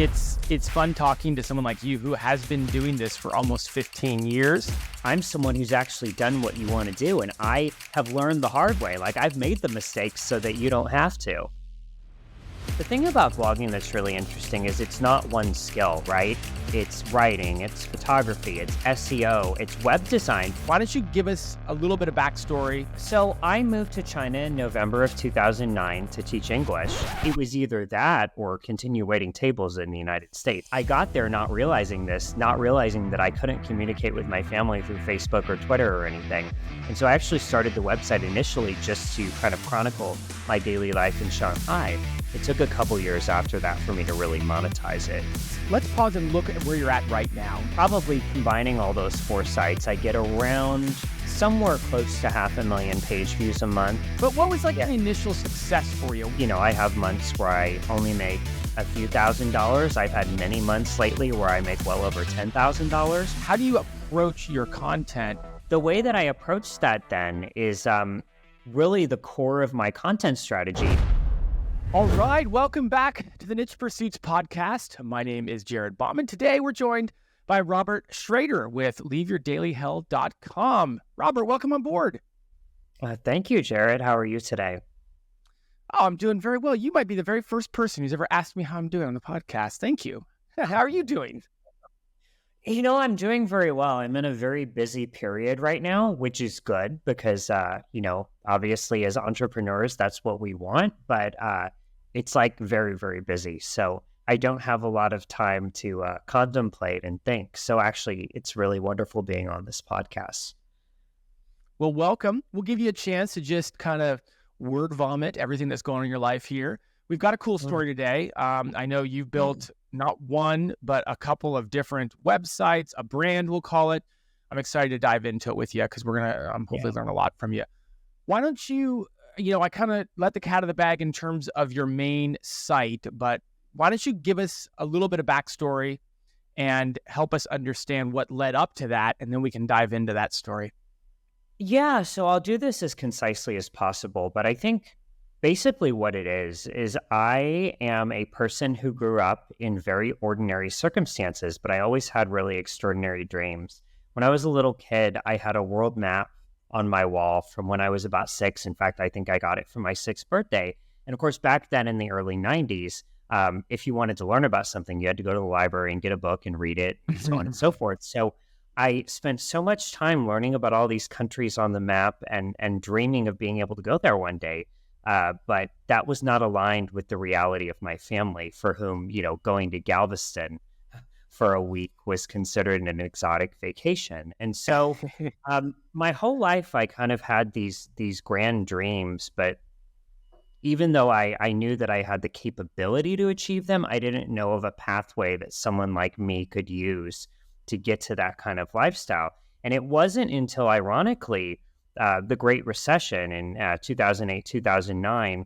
It's fun talking to someone like you who has been doing this for almost 15 years. I'm someone who's actually done what you want to do, and I have learned the hard way. Like, I've made the mistakes so that you don't have to. The thing about blogging that's really interesting is it's not one skill, right? It's writing, it's photography, it's SEO, it's web design. Why don't you give us a little bit of backstory? So I moved to China in November of 2009 to teach English. It was either that or continue waiting tables in the United States. I got there not realizing this, not realizing that I couldn't communicate with my family through Facebook or Twitter or anything. And so I actually started the website initially just to kind of chronicle my daily life in Shanghai. It took a couple years after that for me to really monetize it. Let's pause and look at where you're at right now. Probably combining all those 4 sites, I get around somewhere close to 500,000 page views a month. But what was the initial success for you? You know, I have months where I only make a few $1,000s. I've had many months lately where I make well over $10,000. How do you approach your content? The way that I approach that then is really the core of my content strategy. All right, welcome back to the Niche Pursuits podcast. My name is Jared Bauman. Today we're joined by Robert Schrader with leaveyourdaily.com. Robert, welcome on board. Thank you, Jared. How are you today? Oh, I'm doing very well. You might be the very first person who's ever asked me how I'm doing on the podcast. Thank you. How are you doing? You know, I'm doing very well. I'm in a very busy period right now, which is good because, obviously as entrepreneurs, that's what we want. But it's very, very busy. So I don't have a lot of time to contemplate and think. So actually, it's really wonderful being on this podcast. Well, welcome. We'll give you a chance to just kind of word vomit everything that's going on in your life here. We've got a cool story today. I know you've built not one, but a couple of different websites, a brand, we'll call it. I'm excited to dive into it with you because we're going to hopefully learn a lot from you. Why don't you, I kind of let the cat out of the bag in terms of your main site, but why don't you give us a little bit of backstory and help us understand what led up to that, and then we can dive into that story. Yeah, so I'll do this as concisely as possible, but I think basically what it is I am a person who grew up in very ordinary circumstances, but I always had really extraordinary dreams. When I was a little kid, I had a world map on my wall from when I was about 6. In fact, I think I got it for my 6th birthday. And of course, back then in the early 90s, if you wanted to learn about something, you had to go to the library and get a book and read it, and so on and so forth. So I spent so much time learning about all these countries on the map and dreaming of being able to go there one day. But that was not aligned with the reality of my family, for whom, going to Galveston for a week was considered an exotic vacation. And so my whole life, I kind of had these grand dreams, but even though I knew that I had the capability to achieve them, I didn't know of a pathway that someone like me could use to get to that kind of lifestyle. And it wasn't until, ironically, the Great Recession in 2008, 2009,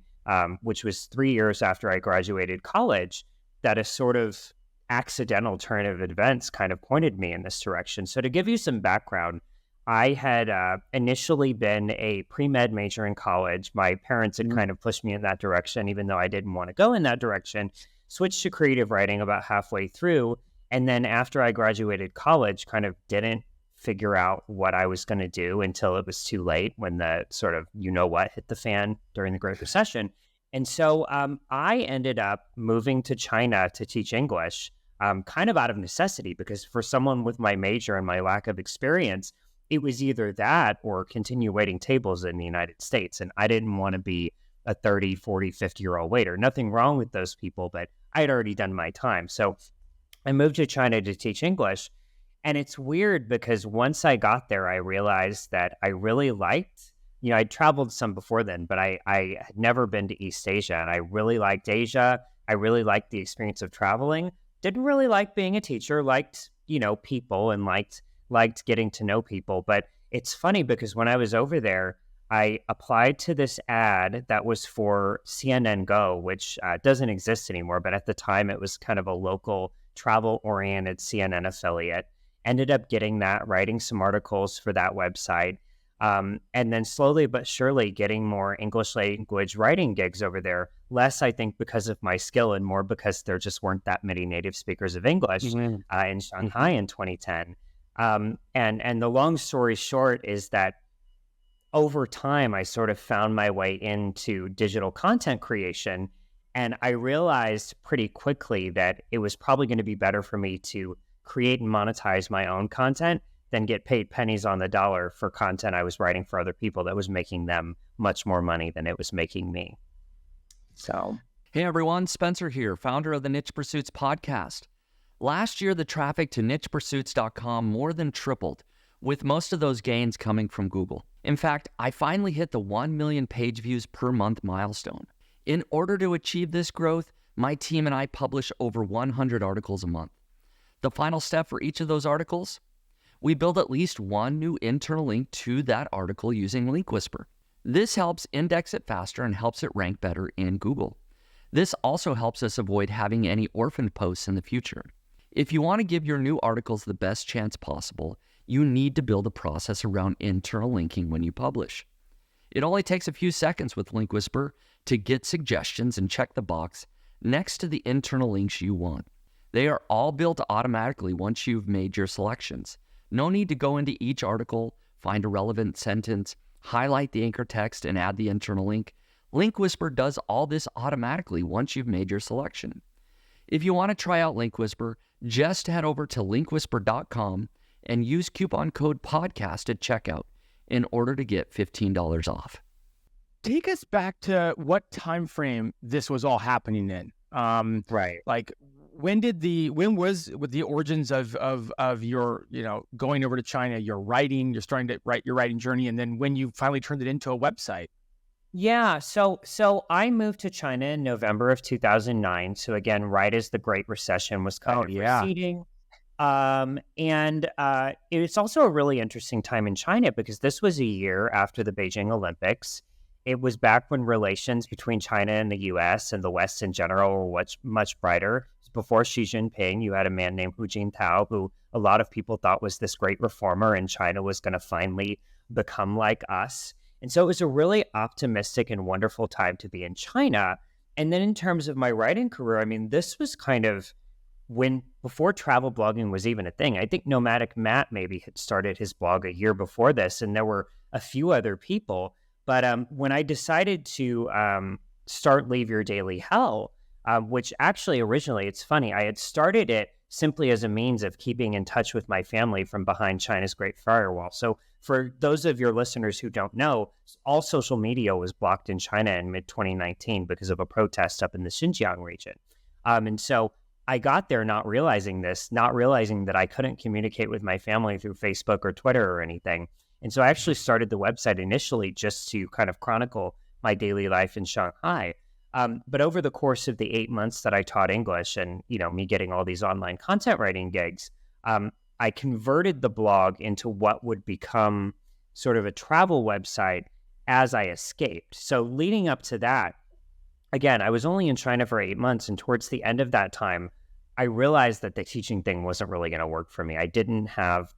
which was 3 years after I graduated college, that a sort of accidental turn of events kind of pointed me in this direction. So to give you some background, I had initially been a pre-med major in college. My parents had kind of pushed me in that direction, even though I didn't want to go in that direction. Switched to creative writing about halfway through. And then after I graduated college, kind of didn't figure out what I was going to do until it was too late, when the sort of hit the fan during the Great Recession. And so I ended up moving to China to teach English, kind of out of necessity, because for someone with my major and my lack of experience, it was either that or continue waiting tables in the United States. And I didn't want to be a 30, 40, 50-year-old waiter. Nothing wrong with those people, but I had already done my time. So I moved to China to teach English. And it's weird because once I got there, I realized that I really liked, I'd traveled some before then, but I had never been to East Asia, and I really liked Asia. I really liked the experience of traveling. Didn't really like being a teacher, liked, people, and liked getting to know people. But it's funny because when I was over there, I applied to this ad that was for CNN Go, which doesn't exist anymore. But at the time, it was kind of a local travel-oriented CNN affiliate. Ended up getting that, writing some articles for that website. And then slowly but surely getting more English language writing gigs over there. Less, I think, because of my skill and more because there just weren't that many native speakers of English Mhm. in Shanghai in 2010. And the long story short is that over time, I sort of found my way into digital content creation. And I realized pretty quickly that it was probably going to be better for me to create and monetize my own content than get paid pennies on the dollar for content I was writing for other people that was making them much more money than it was making me. So, Hey everyone, Spencer here, founder of the Niche Pursuits podcast. Last year, the traffic to nichepursuits.com more than tripled, with most of those gains coming from Google. In fact, I finally hit the 1 million page views per month milestone. In order to achieve this growth, my team and I publish over 100 articles a month. The final step for each of those articles? We build at least one new internal link to that article using Link Whisper. This helps index it faster and helps it rank better in Google. This also helps us avoid having any orphan posts in the future. If you want to give your new articles the best chance possible, you need to build a process around internal linking when you publish. It only takes a few seconds with Link Whisper to get suggestions and check the box next to the internal links you want. They are all built automatically once you've made your selections. No need to go into each article, find a relevant sentence, highlight the anchor text, and add the internal link. Link Whisper does all this automatically once you've made your selection. If you want to try out Link Whisper, just head over to linkwhisper.com and use coupon code podcast at checkout in order to get $15 off. Take us back to what time frame this was all happening in. right. Like when was with the origins of your, going over to China, you're starting to write your writing journey, and then when you finally turned it into a website? Yeah, so I moved to China in November of 2009. So again, right as the Great Recession was kind of receding. And it's also a really interesting time in China because this was a year after the Beijing Olympics. It was back when relations between China and the US and the West in general were much brighter. Before Xi Jinping, you had a man named Hu Jintao, who a lot of people thought was this great reformer, and China was going to finally become like us. And so it was a really optimistic and wonderful time to be in China. And then in terms of my writing career, I mean, this was kind of before travel blogging was even a thing. I think Nomadic Matt maybe had started his blog a year before this, and there were a few other people. But when I decided to start Leave Your Daily Hell, which actually originally, it's funny, I had started it simply as a means of keeping in touch with my family from behind China's Great Firewall. So for those of your listeners who don't know, all social media was blocked in China in mid-2019 because of a protest up in the Xinjiang region. And so I got there not realizing that I couldn't communicate with my family through Facebook or Twitter or anything. And so I actually started the website initially just to kind of chronicle my daily life in Shanghai. But over the course of the 8 months that I taught English and, me getting all these online content writing gigs, I converted the blog into what would become sort of a travel website as I escaped. So leading up to that, again, I was only in China for 8 months. And towards the end of that time, I realized that the teaching thing wasn't really going to work for me. I didn't have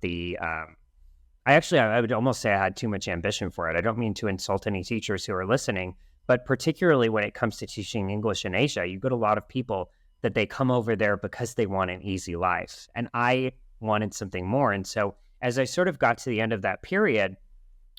I would almost say I had too much ambition for it. I don't mean to insult any teachers who are listening, but particularly when it comes to teaching English in Asia, you get a lot of people that they come over there because they want an easy life. And I wanted something more. And so as I sort of got to the end of that period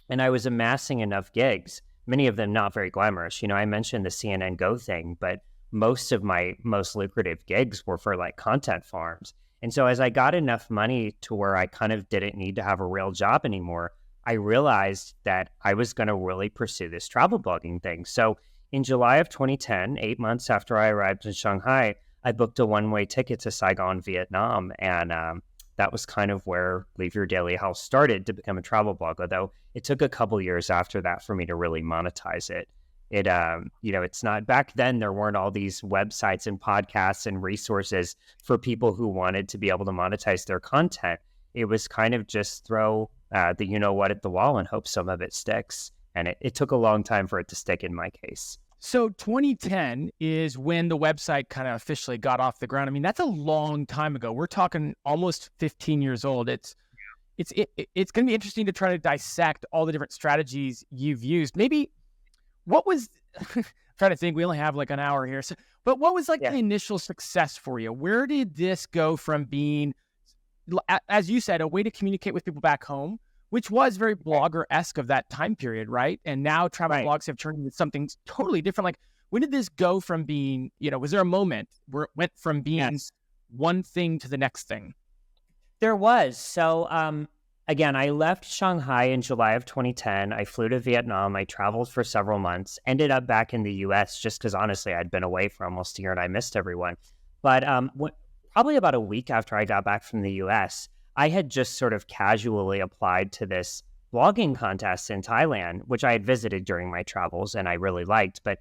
and I was amassing enough gigs, many of them not very glamorous. I mentioned the CNN Go thing, but most of my most lucrative gigs were for like content farms. And so as I got enough money to where I kind of didn't need to have a real job anymore, I realized that I was going to really pursue this travel blogging thing. So in July of 2010, 8 months after I arrived in Shanghai, I booked a one-way ticket to Saigon, Vietnam. And that was kind of where Leave Your Daily Hell started to become a travel blog, although it took a couple years after that for me to really monetize it. It's not, back then there weren't all these websites and podcasts and resources for people who wanted to be able to monetize their content. It was kind of just throw the at the wall and hope some of it sticks. And it took a long time for it to stick in my case. So 2010 is when the website kind of officially got off the ground. I mean, that's a long time ago. We're talking almost 15 years old. it's going to be interesting to try to dissect all the different strategies you've used. Maybe what was I'm trying to think. We only have like an hour here, but what was like the initial success for you? Where did this go from being, as you said, a way to communicate with people back home, which was very blogger-esque of that time period, right? And now travel blogs have turned into something totally different. Like, when did this go from being, was there a moment where it went from being one thing to the next thing? There was. So, again, I left Shanghai in July of 2010. I flew to Vietnam. I traveled for several months, ended up back in the US just because, honestly, I'd been away for almost a year and I missed everyone. But probably about a week after I got back from the US, I had just sort of casually applied to this blogging contest in Thailand, which I had visited during my travels and I really liked, but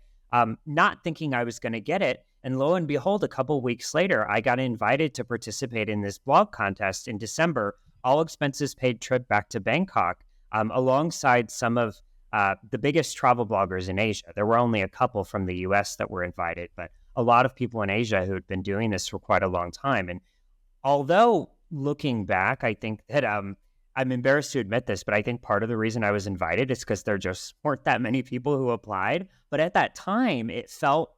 not thinking I was going to get it. And lo and behold, a couple weeks later, I got invited to participate in this blog contest in December, all expenses paid trip back to Bangkok, alongside some of the biggest travel bloggers in Asia. There were only a couple from the US that were invited, but a lot of people in Asia who had been doing this for quite a long time. And although looking back, I think that I'm embarrassed to admit this, but I think part of the reason I was invited is because there just weren't that many people who applied. But at that time, it felt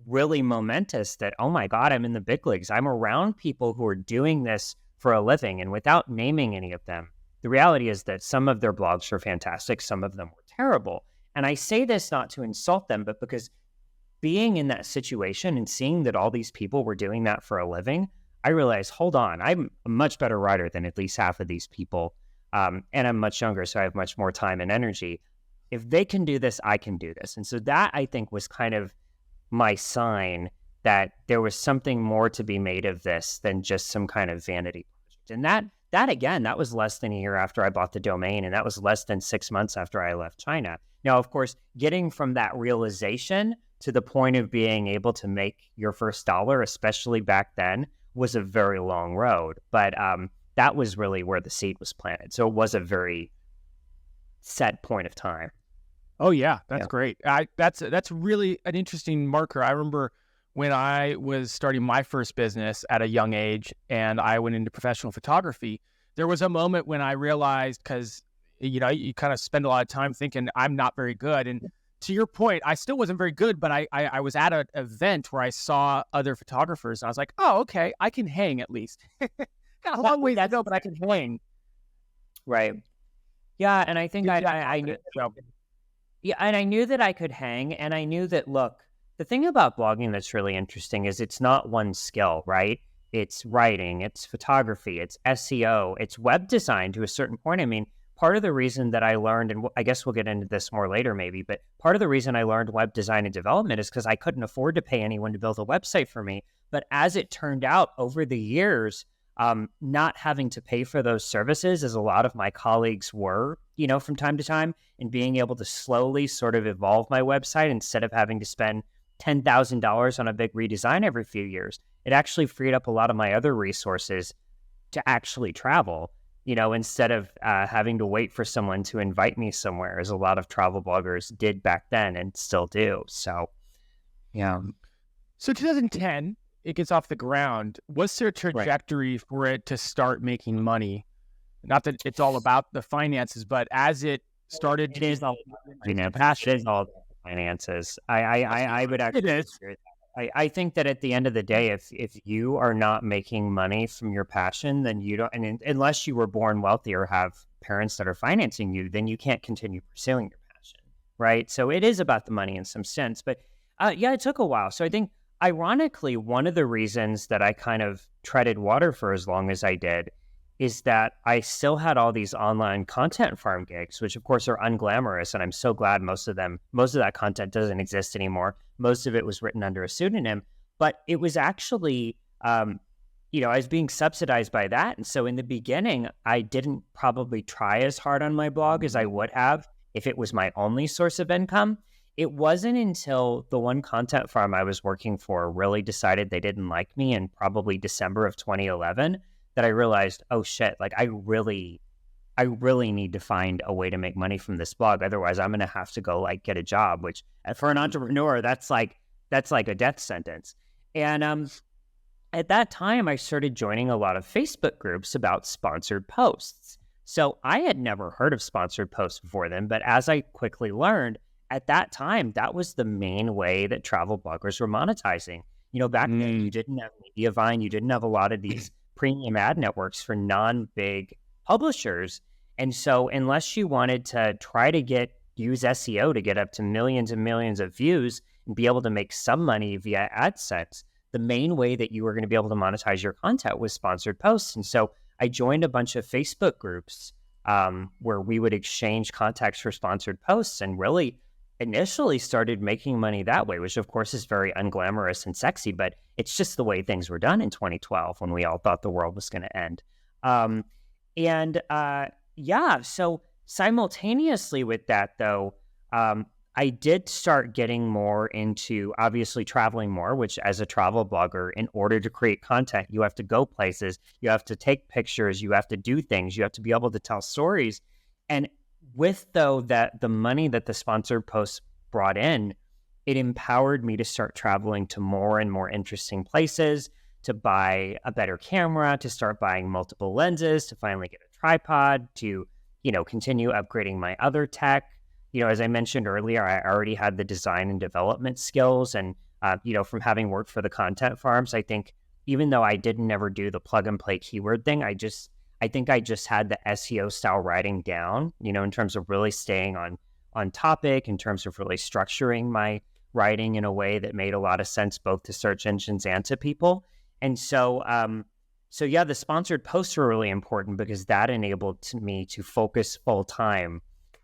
really momentous that, oh my God, I'm in the big leagues. I'm around people who are doing this for a living. And without naming any of them, the reality is that some of their blogs were fantastic. Some of them were terrible. And I say this not to insult them, but because being in that situation and seeing that all these people were doing that for a living, I realized, hold on, I'm a much better writer than at least half of these people. And I'm much younger, so I have much more time and energy. If they can do this, I can do this. And so that, I think, was kind of my sign that there was something more to be made of this than just some kind of vanity project. And that again, that was less than a year after I bought the domain, and that was less than 6 months after I left China. Now, of course, getting from that realization to the point of being able to make your first dollar, especially back then, was a very long road. But that was really where the seed was planted. So it was a very set point of time. Oh yeah, that's great. That's really an interesting marker. I remember when I was starting my first business at a young age and I went into professional photography, there was a moment when I realized, because you kind of spend a lot of time thinking I'm not very good. And to your point, I still wasn't very good, but I was at an event where I saw other photographers and I was like, oh, okay, I can hang at least. Got a long way to go, but I can hang. Right. Yeah, and I think I knew. Yeah, and I knew that I could hang, and I knew that, look, the thing about blogging that's really interesting is it's not one skill, right? It's writing, it's photography, it's SEO, it's web design to a certain point. I mean, part of the reason that I learned, and I guess we'll get into this more later maybe, but part of the reason I learned web design and development is because I couldn't afford to pay anyone to build a website for me. But as it turned out over the years, not having to pay for those services as a lot of my colleagues were, from time to time, and being able to slowly sort of evolve my website instead of having to spend $10,000 on a big redesign every few years, it actually freed up a lot of my other resources to actually travel, instead of having to wait for someone to invite me somewhere, as a lot of travel bloggers did back then and still do. So, yeah. So 2010, it gets off the ground. What's their trajectory for it to start making money? Not that it's all about the finances, but as it started, it is all about finances. I would actually. It is. I think that at the end of the day, if you are not making money from your passion, then you don't. And unless you were born wealthy or have parents that are financing you, then you can't continue pursuing your passion, right? So it is about the money in some sense. But it took a while. So I think, ironically, one of the reasons that I kind of treaded water for as long as I did is that I still had all these online content farm gigs, which of course are unglamorous. And I'm so glad most of that content doesn't exist anymore. Most of it was written under a pseudonym, but it was actually, I was being subsidized by that. And so in the beginning, I didn't probably try as hard on my blog as I would have if it was my only source of income. It wasn't until the one content farm I was working for really decided they didn't like me in probably December of 2011 that I realized, oh shit, like I really need to find a way to make money from this blog. Otherwise I'm going to have to go get a job, which for an entrepreneur, that's like a death sentence. And at that time I started joining a lot of Facebook groups about sponsored posts, So I had never heard of sponsored posts before then, but as I quickly learned, at that time, that was the main way that travel bloggers were monetizing. Back then you didn't have Mediavine, you didn't have a lot of these premium ad networks for non-big publishers. And so unless you wanted to try to use SEO to get up to millions and millions of views and be able to make some money via AdSense, the main way that you were going to be able to monetize your content was sponsored posts. And so I joined a bunch of Facebook groups where we would exchange contacts for sponsored posts, and really initially started making money that way, which of course is very unglamorous and sexy, but it's just the way things were done in 2012 when we all thought the world was going to end. So simultaneously with that, though, I did start getting more into obviously traveling more, which as a travel blogger, in order to create content, you have to go places, you have to take pictures, you have to do things, you have to be able to tell stories. And with, though, that the money that the sponsored posts brought in, it empowered me to start traveling to more and more interesting places, to buy a better camera, to start buying multiple lenses, to finally get a tripod, to, continue upgrading my other tech. As I mentioned earlier, I already had the design and development skills. And, from having worked for the content farms, I think even though I didn't ever do the plug and play keyword thing, I think I just had the SEO style writing down, in terms of really staying on topic, in terms of really structuring my writing in a way that made a lot of sense both to search engines and to people. And so, the sponsored posts were really important because that enabled me to focus full time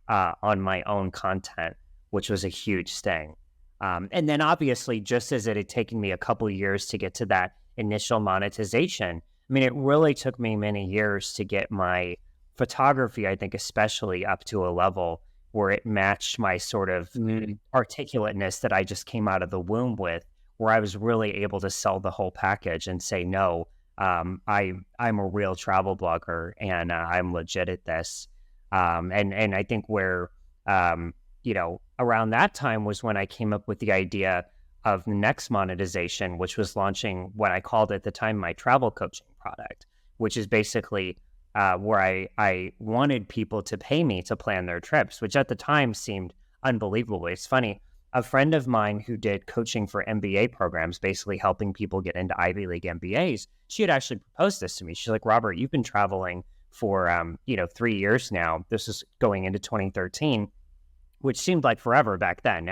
on my own content, which was a huge thing. And then obviously, just as it had taken me a couple years to get to that initial monetization, it really took me many years to get my photography, I think especially, up to a level where it matched my sort of articulateness that I just came out of the womb with, where I was really able to sell the whole package and say, no, I'm a real travel blogger and I'm legit at this. And I think where, around that time was when I came up with the idea of the next monetization, which was launching what I called at the time my travel coaching product, which is basically where I wanted people to pay me to plan their trips, which at the time seemed unbelievable. It's funny. A friend of mine who did coaching for MBA programs, basically helping people get into Ivy League MBAs, she had actually proposed this to me. She's like, Robert, you've been traveling for 3 years now. This is going into 2013, which seemed like forever back then.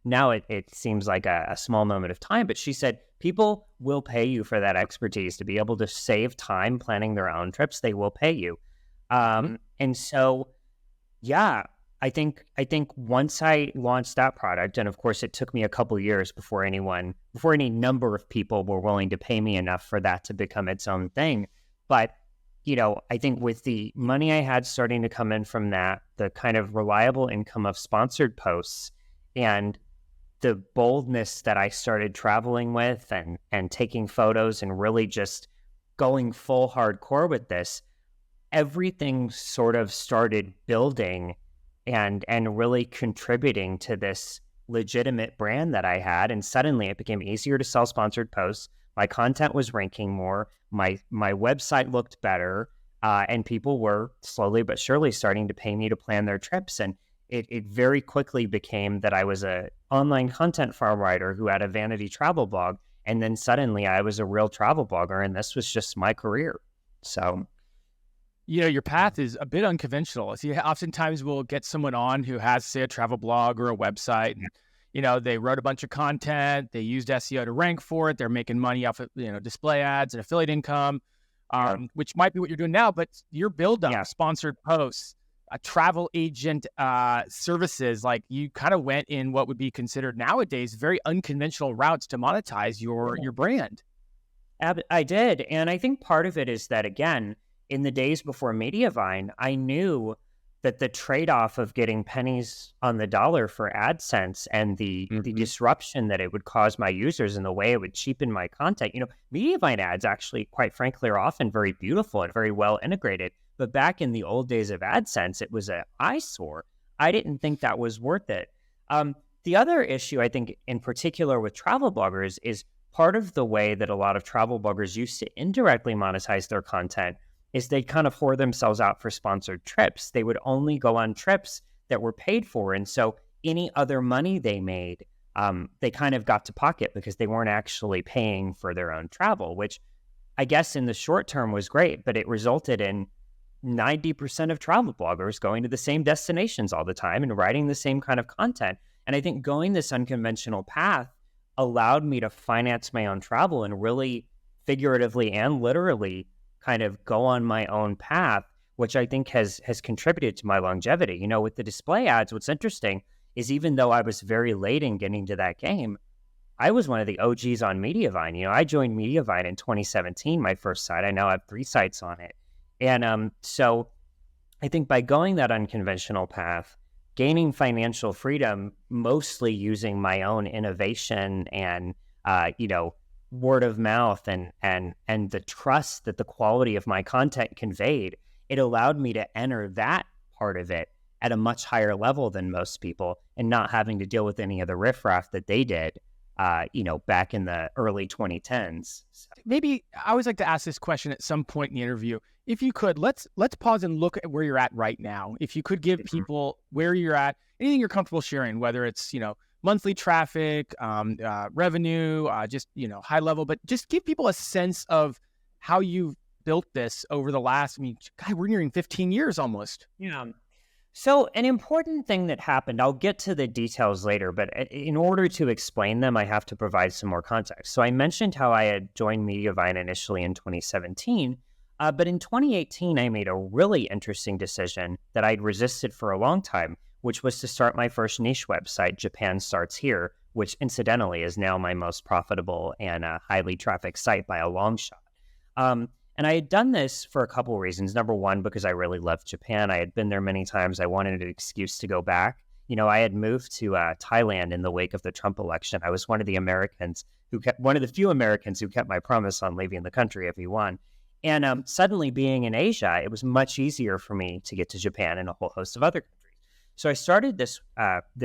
Now it seems like a small moment of time. But she said, people will pay you for that expertise to be able to save time planning their own trips. They will pay you. And so, I think once I launched that product, and of course it took me a couple years before any number of people were willing to pay me enough for that to become its own thing. But, I think with the money I had starting to come in from that, the kind of reliable income of sponsored posts, and the boldness that I started traveling with and taking photos and really just going full hardcore with this, everything sort of started building and really contributing to this legitimate brand that I had. And suddenly it became easier to sell sponsored posts. My content was ranking more. My website looked better. And people were slowly but surely starting to pay me to plan their trips. And it very quickly became that I was an online content farm writer who had a vanity travel blog. And then suddenly I was a real travel blogger, and this was just my career. So, your path is a bit unconventional. See, oftentimes we'll get someone on who has, say, a travel blog or a website, and they wrote a bunch of content, they used SEO to rank for it, they're making money off of display ads and affiliate income, which might be what you're doing now. But your build up, sponsored posts, a travel agent services, like you kind of went in what would be considered nowadays very unconventional routes to monetize your brand. I did, and I think part of it is that, again, in the days before Mediavine, I knew that the trade-off of getting pennies on the dollar for AdSense and the disruption that it would cause my users and the way it would cheapen my content. Mediavine ads actually, quite frankly, are often very beautiful and very well integrated. But back in the old days of AdSense, it was an eyesore. I didn't think that was worth it. The other issue, I think, in particular with travel bloggers, is part of the way that a lot of travel bloggers used to indirectly monetize their content is they kind of whore themselves out for sponsored trips. They would only go on trips that were paid for. And so any other money they made, they kind of got to pocket because they weren't actually paying for their own travel, which I guess in the short term was great, but it resulted in 90% of travel bloggers going to the same destinations all the time and writing the same kind of content. And I think going this unconventional path allowed me to finance my own travel and really figuratively and literally kind of go on my own path, which I think has contributed to my longevity. You know, with the display ads, what's interesting is even though I was very late in getting to that game, I was one of the OGs on Mediavine. You know, I joined Mediavine in 2017, my first site. I now have 3 sites on it. And so I think by going that unconventional path, gaining financial freedom, mostly using my own innovation and, word of mouth and the trust that the quality of my content conveyed, it allowed me to enter that part of it at a much higher level than most people and not having to deal with any of the riffraff that they did, back in the early 2010s. So. Maybe I always like to ask this question at some point in the interview. If you could, let's pause and look at where you're at right now. If you could give people where you're at, anything you're comfortable sharing, whether it's, monthly traffic, revenue, just, high level, but just give people a sense of how you've built this over the last, we're nearing 15 years almost. Yeah. So an important thing that happened, I'll get to the details later, but in order to explain them, I have to provide some more context. So I mentioned how I had joined Mediavine initially in 2017, but in 2018, I made a really interesting decision that I'd resisted for a long time, which was to start my first niche website, Japan Starts Here, which incidentally is now my most profitable and highly trafficked site by a long shot. And I had done this for a couple of reasons. Number one, because I really loved Japan. I had been there many times. I wanted an excuse to go back. I had moved to Thailand in the wake of the Trump election. I was one of the few Americans who kept my promise on leaving the country if he won. And suddenly being in Asia, it was much easier for me to get to Japan and a whole host of other countries. So I started this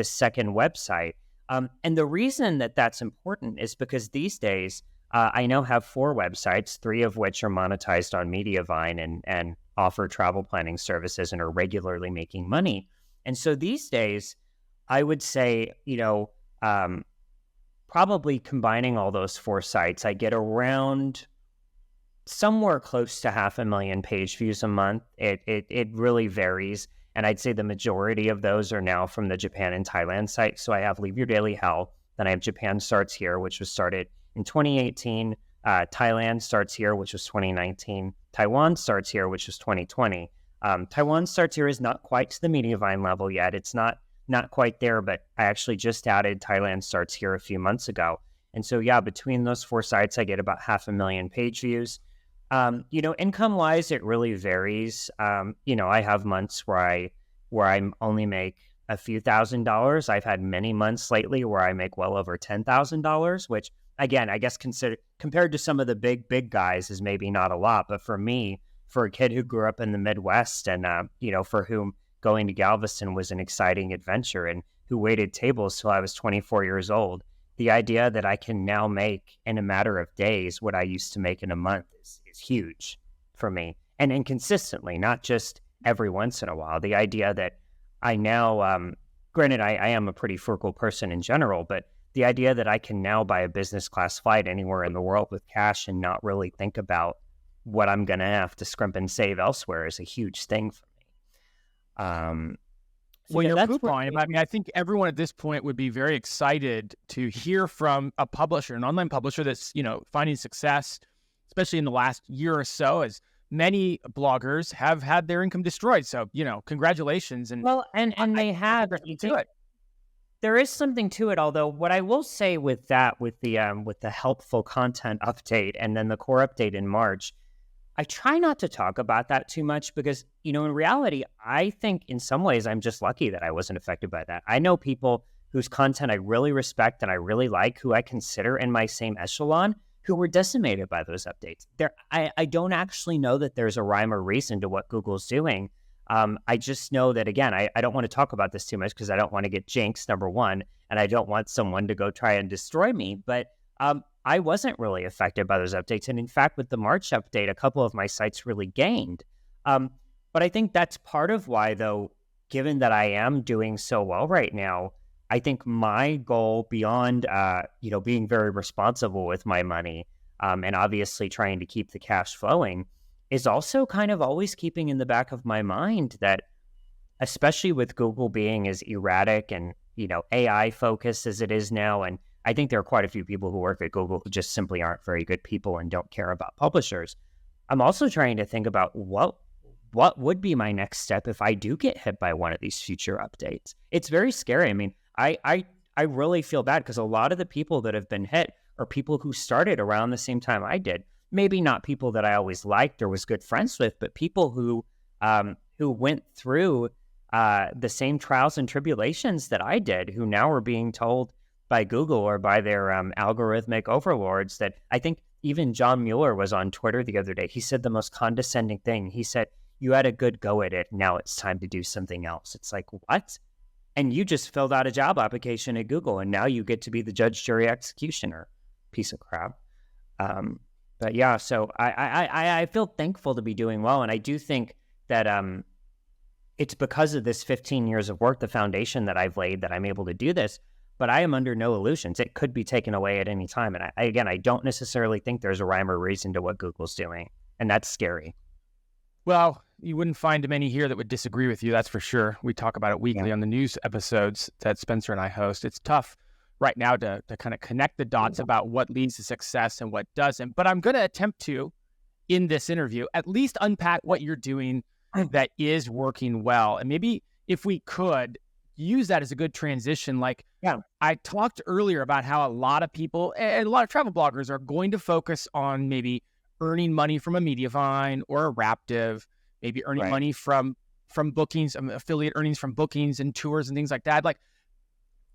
second website. And the reason that that's important is because these days, I now have 4 websites, 3 of which are monetized on Mediavine and offer travel planning services and are regularly making money. And so these days, I would say, probably combining all those 4 sites, I get around somewhere close to 500,000 page views a month. It really varies. And I'd say the majority of those are now from the Japan and Thailand site. So I have Leave Your Daily Hell. Then I have Japan Starts Here, which was started in 2018, Thailand Starts Here, which was 2019. Taiwan Starts Here, which was 2020. Taiwan Starts Here is not quite to the Mediavine level yet. It's not quite there, but I actually just added Thailand Starts Here a few months ago. And so, yeah, between those 4 sites, I get about 500,000 page views. Income-wise, it really varies. I have months where I only make a few $1,000s. I've had many months lately where I make well over $10,000, which again, I guess compared to some of the big guys is maybe not a lot, but for me, for a kid who grew up in the Midwest and, for whom going to Galveston was an exciting adventure and who waited tables till I was 24 years old, the idea that I can now make in a matter of days what I used to make in a month is huge for me. And consistently, not just every once in a while. The idea that I now, granted, I am a pretty frugal person in general, but the idea that I can now buy a business class flight anywhere in the world with cash and not really think about what I'm going to have to scrimp and save elsewhere is a huge thing for me. Your proof point, I think everyone at this point would be very excited to hear from a publisher, an online publisher that's, finding success, especially in the last year or so, as many bloggers have had their income destroyed. So, congratulations. And they have to it. There is something to it, although what I will say with the helpful content update and then the core update in March, I try not to talk about that too much because, in reality, I think in some ways I'm just lucky that I wasn't affected by that. I know people whose content I really respect and I really like, who I consider in my same echelon, who were decimated by those updates. I don't actually know that there's a rhyme or reason to what Google's doing. I just know that, again, I don't want to talk about this too much because I don't want to get jinxed, number one, and I don't want someone to go try and destroy me. But I wasn't really affected by those updates. And in fact, with the March update, a couple of my sites really gained. But I think that's part of why, though, given that I am doing so well right now, I think my goal beyond, being very responsible with my money, and obviously trying to keep the cash flowing, is also kind of always keeping in the back of my mind that, especially with Google being as erratic and, AI focused as it is now, and I think there are quite a few people who work at Google who just simply aren't very good people and don't care about publishers. I'm also trying to think about what would be my next step if I do get hit by one of these future updates. It's very scary. I mean, I really feel bad because a lot of the people that have been hit are people who started around the same time I did. Maybe not people that I always liked or was good friends with, but people who went through the same trials and tribulations that I did, who now are being told by Google or by their algorithmic overlords that I think even John Mueller was on Twitter the other day. He said the most condescending thing. He said, "You had a good go at it. Now it's time to do something else." It's like, what? And you just filled out a job application at Google, and now you get to be the judge, jury, executioner. Piece of crap. But yeah, so I feel thankful to be doing well, and I do think that it's because of this 15 years of work, the foundation that I've laid, that I'm able to do this. But I am under no illusions. It could be taken away at any time. And I don't necessarily think there's a rhyme or reason to what Google's doing. And that's scary. Well, you wouldn't find many here that would disagree with you, that's for sure. We talk about it weekly on the news episodes that Spencer and I host. It's tough right now to kind of connect the dots about what leads to success and what doesn't. But I'm going to attempt to, in this interview, at least unpack what you're doing that is working well. And maybe if we could use that as a good transition. I talked earlier about how a lot of people and a lot of travel bloggers are going to focus on maybe earning money from a Mediavine or a Raptive, maybe earning money from bookings, affiliate earnings from bookings and tours and things like that. Like,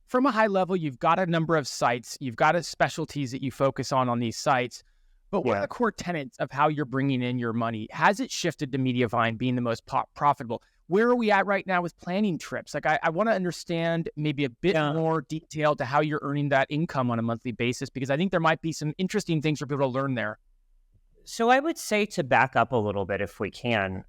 from a high level, you've got a number of sites, you've got a specialties that you focus on these sites. But what are the core tenets of how you're bringing in your money? Has it shifted to Mediavine being the most profitable? Where are we at right now with planning trips? Like, I want to understand maybe a bit more detail to how you're earning that income on a monthly basis, because I think there might be some interesting things for people to learn there. So I would say, to back up a little bit if we can,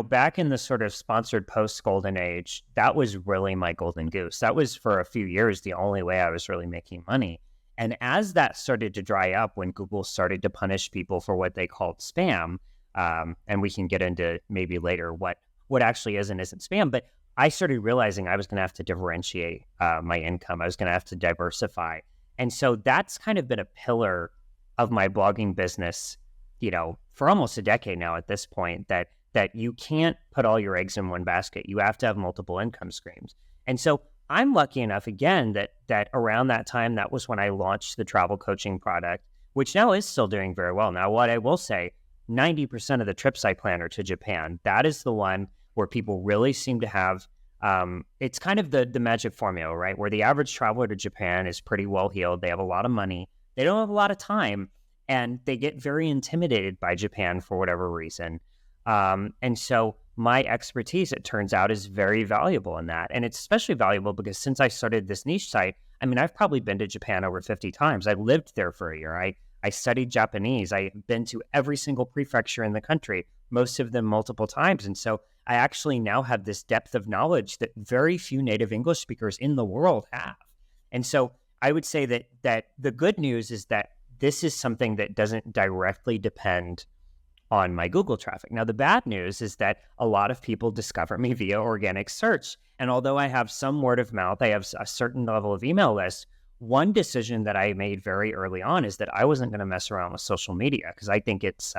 back in the sort of sponsored post golden age, that was really my golden goose. That was for a few years the only way I was really making money. And as that started to dry up, when Google started to punish people for what they called spam, and we can get into maybe later what actually is and isn't spam, but I started realizing I was going to have to differentiate my income. I was going to have to diversify. And so that's kind of been a pillar of my blogging business, for almost a decade now at this point, that you can't put all your eggs in one basket. You have to have multiple income streams. And so I'm lucky enough, again, that around that time, that was when I launched the travel coaching product, which now is still doing very well. Now, what I will say, 90% of the trips I plan are to Japan. That is the one where people really seem to have, it's kind of the magic formula, right? Where the average traveler to Japan is pretty well heeled. They have a lot of money. They don't have a lot of time, and they get very intimidated by Japan for whatever reason. And so my expertise, it turns out, is very valuable in that. And it's especially valuable because since I started this niche site, I mean, I've probably been to Japan over 50 times. I lived there for a year. I studied Japanese. I've been to every single prefecture in the country, most of them multiple times. And so I actually now have this depth of knowledge that very few native English speakers in the world have. And so I would say that the good news is that this is something that doesn't directly depend on my Google traffic. Now, the bad news is that a lot of people discover me via organic search. And although I have some word of mouth, I have a certain level of email list. One decision that I made very early on is that I wasn't going to mess around with social media, because I think it's,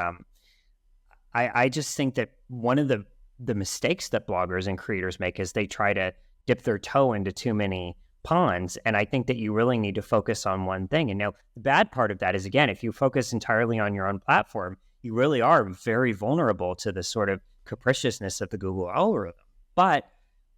I just think that one of the mistakes that bloggers and creators make is they try to dip their toe into too many ponds. And I think that you really need to focus on one thing. And now the bad part of that is, again, if you focus entirely on your own platform, you really are very vulnerable to the sort of capriciousness of the Google algorithm. But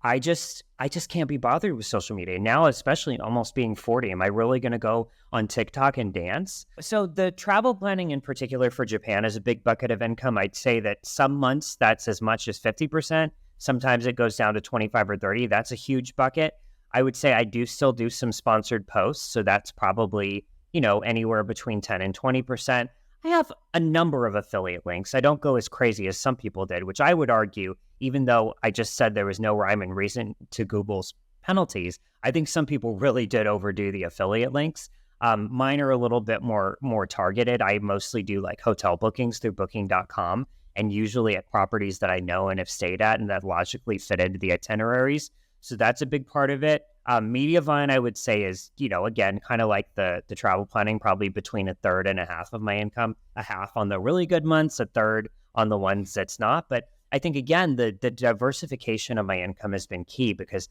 I just can't be bothered with social media. Now, especially almost being 40, am I really going to go on TikTok and dance? So the travel planning in particular for Japan is a big bucket of income. I'd say that some months that's as much as 50%. Sometimes it goes down to 25 or 30. That's a huge bucket. I would say I do still do some sponsored posts. So that's probably anywhere between 10 and 20%. I have a number of affiliate links. I don't go as crazy as some people did, which I would argue, even though I just said there was no rhyme and reason to Google's penalties, I think some people really did overdo the affiliate links. Mine are a little bit more targeted. I mostly do like hotel bookings through booking.com, and usually at properties that I know and have stayed at and that logically fit into the itineraries. So that's a big part of it. Mediavine, I would say, is, again, kind of like the travel planning, probably between a third and a half of my income, a half on the really good months, a third on the ones that's not. But I think, again, the diversification of my income has been key, because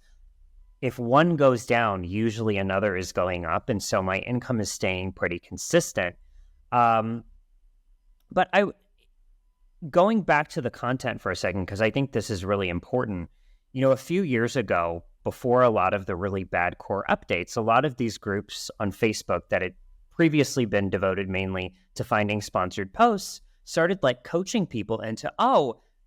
if one goes down, usually another is going up. And so my income is staying pretty consistent. But going back to the content for a second, because I think this is really important. A few years ago, before a lot of the really bad core updates, a lot of these groups on Facebook that had previously been devoted mainly to finding sponsored posts started like coaching people into,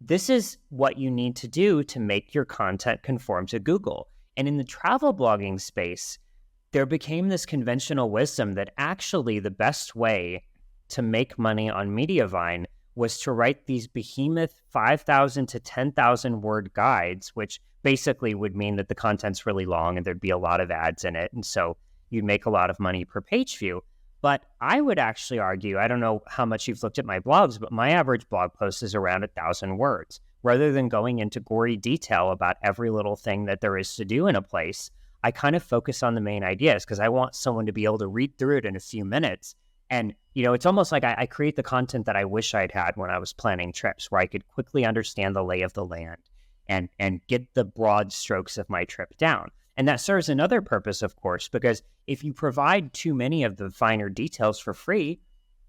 this is what you need to do to make your content conform to Google. And in the travel blogging space, there became this conventional wisdom that actually the best way to make money on Mediavine was to write these behemoth 5,000 to 10,000 word guides, which basically would mean that the content's really long and there'd be a lot of ads in it. And so you'd make a lot of money per page view. But I would actually argue, I don't know how much you've looked at my blogs, but my average blog post is around 1,000 words. Rather than going into gory detail about every little thing that there is to do in a place, I kind of focus on the main ideas, because I want someone to be able to read through it in a few minutes. And, it's almost like I create the content that I wish I'd had when I was planning trips, where I could quickly understand the lay of the land and get the broad strokes of my trip down. And that serves another purpose, of course, because if you provide too many of the finer details for free,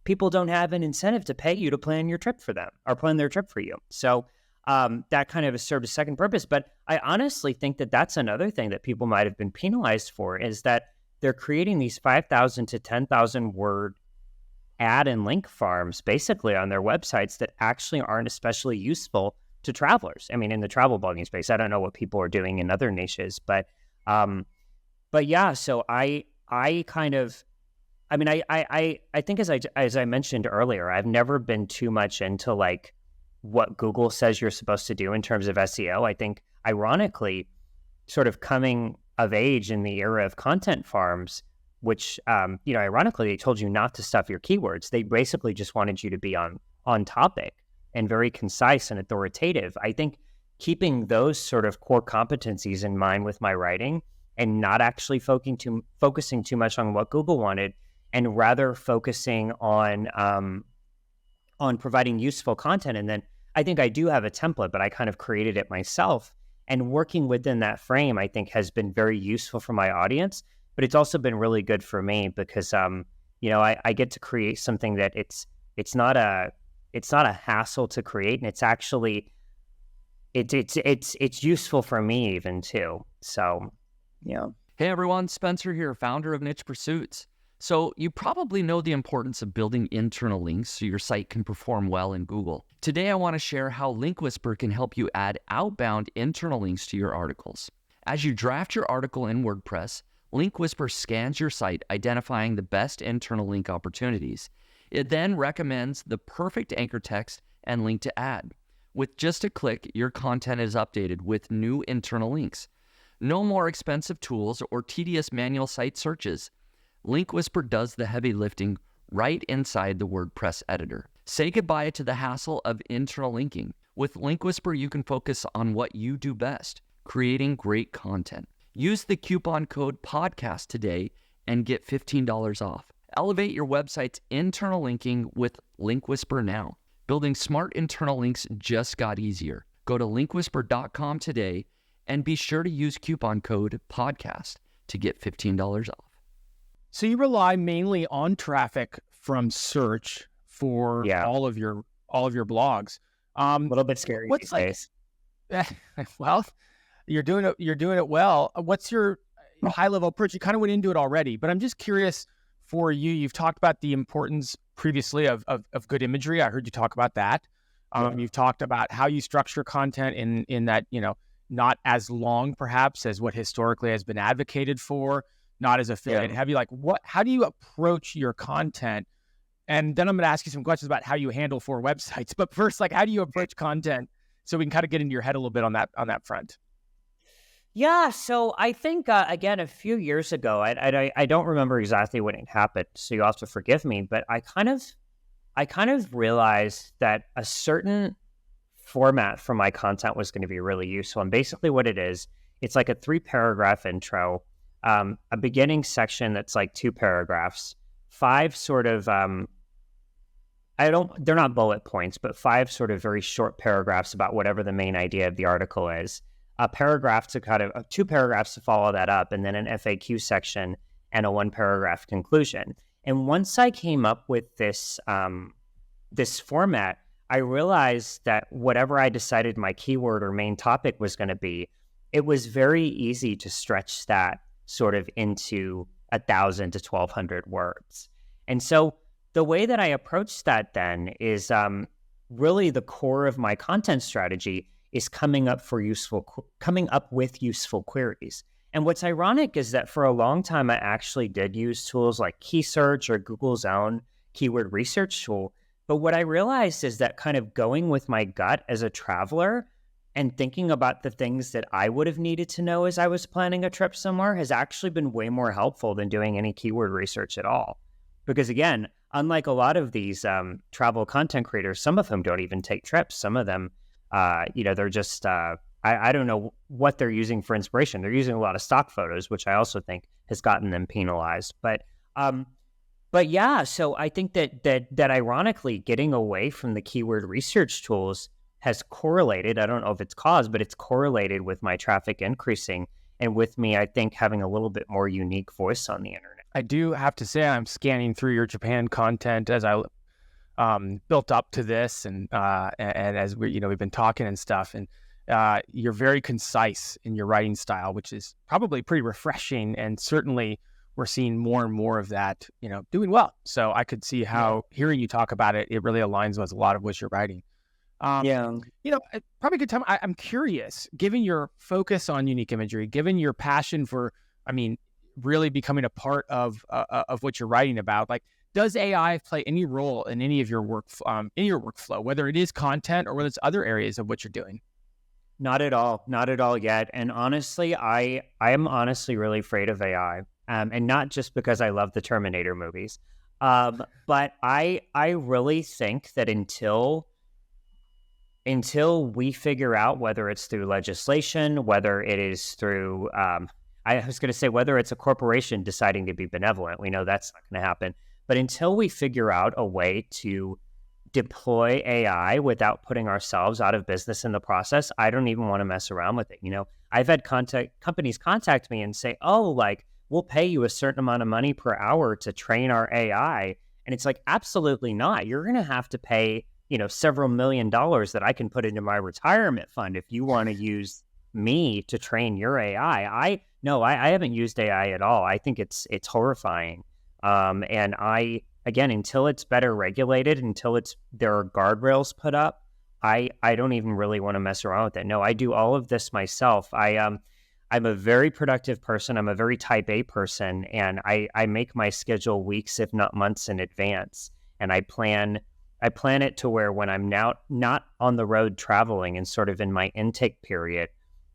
people don't have an incentive to pay you to plan your trip for them or plan their trip for you. So that kind of has served a second purpose. But I honestly think that that's another thing that people might have been penalized for, is that they're creating these 5,000 to 10,000 word ad and link farms basically on their websites that actually aren't especially useful to travelers. I mean, in the travel blogging space, I don't know what people are doing in other niches, but yeah, so I think as I mentioned earlier, I've never been too much into like what Google says you're supposed to do in terms of SEO. I think ironically, sort of coming of age in the era of content farms, which, ironically, they told you not to stuff your keywords. They basically just wanted you to be on topic and very concise and authoritative. I think keeping those sort of core competencies in mind with my writing, and not actually focusing too much on what Google wanted, and rather focusing on providing useful content. And then I think I do have a template, but I kind of created it myself. And working within that frame, I think, has been very useful for my audience. But it's also been really good for me because, I get to create something that it's not a hassle to create, and it's actually it's useful for me even too. So, yeah. Hey everyone, Spencer here, founder of Niche Pursuits. So you probably know the importance of building internal links so your site can perform well in Google. Today I want to share how Link Whisper can help you add outbound internal links to your articles. As you draft your article in WordPress, Link Whisper scans your site, identifying the best internal link opportunities. It then recommends the perfect anchor text and link to add. With just a click, your content is updated with new internal links. No more expensive tools or tedious manual site searches. Link Whisper does the heavy lifting right inside the WordPress editor. Say goodbye to the hassle of internal linking. With Link Whisper, you can focus on what you do best, creating great content. Use the coupon code podcast today and get $15 off. Elevate your website's internal linking with Link Whisper now. Building smart internal links just got easier. Go to linkwhisper.com today and be sure to use coupon code podcast to get $15 off. So you rely mainly on traffic from search for all of your blogs. A little bit scary these days. Well, you're doing it well. What's your high level approach? You kind of went into it already, but I'm just curious for you. You've talked about the importance previously of good imagery. I heard you talk about that. You've talked about how you structure content in that, not as long perhaps as what historically has been advocated for. not as affiliate? Have you how do you approach your content? And then I'm going to ask you some questions about how you handle 4 websites. But first, how do you approach content so we can kind of get into your head a little bit on that front? Yeah, so I think, again, a few years ago, I don't remember exactly when it happened, so you'll have to forgive me, but I kind of realized that a certain format for my content was going to be really useful. And basically what it is, it's like a 3-paragraph intro, a beginning section that's like 2 paragraphs, 5 sort of, they're not bullet points, but 5 sort of very short paragraphs about whatever the main idea of the article is. A paragraph to kind of 2 paragraphs to follow that up, and then an FAQ section and a 1-paragraph conclusion. And once I came up with this this format, I realized that whatever I decided my keyword or main topic was going to be, it was very easy to stretch that sort of into 1,000 to 1,200 words. And so the way that I approached that then is really the core of my content strategy is coming up with useful queries. And what's ironic is that for a long time, I actually did use tools like Key Search or Google's own keyword research tool. But what I realized is that kind of going with my gut as a traveler and thinking about the things that I would have needed to know as I was planning a trip somewhere has actually been way more helpful than doing any keyword research at all. Because again, unlike a lot of these travel content creators, some of them don't even take trips. Some of them, they're just, I don't know what they're using for inspiration. They're using a lot of stock photos, which I also think has gotten them penalized. But yeah, so I think that ironically, getting away from the keyword research tools has correlated. I don't know if it's caused, but it's correlated with my traffic increasing and with me, I think, having a little bit more unique voice on the internet. I do have to say I'm scanning through your Japan content as I built up to this, and as we've been talking and stuff, and you're very concise in your writing style, which is probably pretty refreshing, and certainly we're seeing more and more of that, doing well. So I could see how hearing you talk about it, it really aligns with a lot of what you're writing. Probably a good time. I'm curious, given your focus on unique imagery, given your passion for, really becoming a part of what you're writing about, does AI play any role in any of your work, in your workflow, whether it is content or whether it's other areas of what you're doing? Not at all yet. And honestly, I am honestly really afraid of AI. And not just because I love the Terminator movies, but I really think that until we figure out whether it's through legislation, whether it is through, I was going to say whether it's a corporation deciding to be benevolent, we know that's not going to happen. But until we figure out a way to deploy AI without putting ourselves out of business in the process, I don't even want to mess around with it. I've had companies contact me and say, we'll pay you a certain amount of money per hour to train our AI. And it's absolutely not. You're going to have to pay, several $1 million that I can put into my retirement fund if you want to use me to train your AI. I haven't used AI at all. I think it's horrifying. And again, until it's better regulated, until there are guardrails put up, I don't even really want to mess around with it. No, I do all of this myself. I'm a very productive person. I'm a very type A person, and I make my schedule weeks, if not months in advance. And I plan it to where when I'm now not on the road traveling and sort of in my intake period,